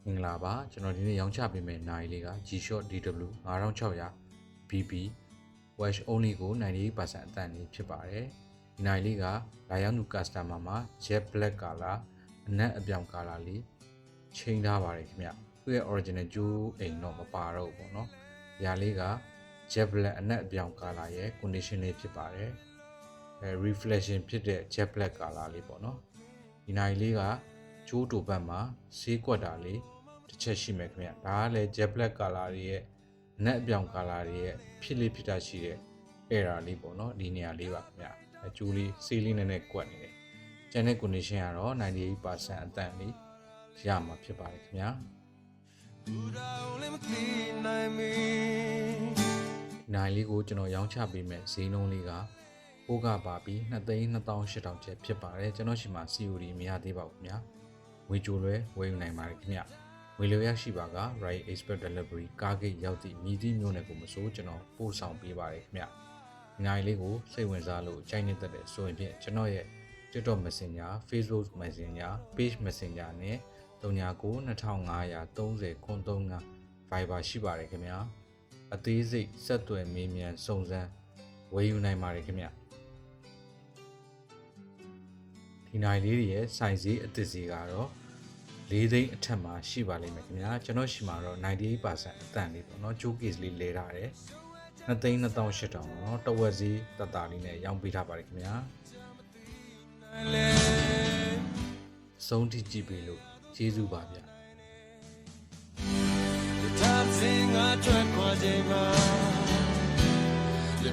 မင်္ဂလာပါကျွန်တော်ဒီနေ့ရောင်းချပေးမယ့်နိုင်လေးက G-Shock DW 9600 BB Wash Only ကို 98% အတန်လေးဖြစ်ပါတယ်ဒီနိုင်လေးကလာရောက်သူ customer မှာ Jet Black Color အနက်အပြောင် color လေးချိန်ထားပါတယ်ခင်ဗျသူ့ရဲ့ original ကျိုးအိမ်တော့မပါတော့ဘူးပေါ့နော်ဒီဟာလေးက Jet Black အနက်အပြောင် color ရဲ့ condition လေးဖြစ်ပါတယ်reflection ဖြစ်တဲ့ Jet Black Color လေးပေါ့နော်ဒီနိုင်လေးကကျိုးတူဘက်မှာဆေးကွက်တာလေးတစ်ချက်ရှိမယ်ခင်ဗျဒါကလည်း Jet Black Color ရဲ့အနက်အပြောင် color ရဲ့ဖြစ်လေးဖြစ်တာရှိတဲ့ error လေးပေါ့နော်ဒီနေရာလေးပါခင်ဗျအကျိုးလေးဆေးလေးနဲ့ကွက်နေတယ်ကျန်တဲ့ condition ကတော့ 98% အတန်လေးရမှာဖြစ်ပါတယ်ခင်ဗျနိုင်လေးကိုကျွန်တော်ရောင်းချပေးမယ်ဈေးနှုန်းလေးကပိုးကပါပြီး2,2800ကျပ်ဖြစ်ပါတယ်ကျွန်တော်ရှိမှာ COD မရသေးပါဘူးခင်ဗျာငွေကြိုလွဲဝယ်ယူနိုင်ပါတယ်ခင်ဗျငွေလိုရရှိပါက Right Expert Delivery ကားဂိတ်ရောက်သည့်မြည်သည့်မြို့နယ်ကိုမဆိုကျွန်တော်ပို့ဆောင်ပေးပါတယ်ခင်ဗျဒီနိုင်လေးကိုစိတ်ဝင်စားလို့ကြိုက်နေတဲ့ဆိုရင်ဖြင့်ကျွန်တော်ရဲ့ TikTok Messenger Facebook Messenger Page Messenger နဲ့39,2530.35 Viber ရှိပါတယ်ခင်ဗျာအသေးစိတ်ဆက်သွယ်မေးမြန်းစုံစမ်းဝယ်ယူနိုင်ပါတယ်ခင်ဗျဒီနိုင်လေးတွေရဲ့စိုင်ဈေးအသစ်ဈေးကတော့4သိန်းအထက်မှာရှိပါလိမ့်မယ်ခင်ဗျာကျွန်တော်ရှိမှာတော့98%အတန်လေးပေါ့နော်ဂျိုးကေ့စ်လေးလဲထားတယ်2,2800ပေါ့နော်တဝက်ဈေးတတလေးနဲ့ရောင်းပေးထားပါတယ်ခင်ဗျာစုံထိကြည့်ပေးလို့ကျေးဇူးပါဗျThe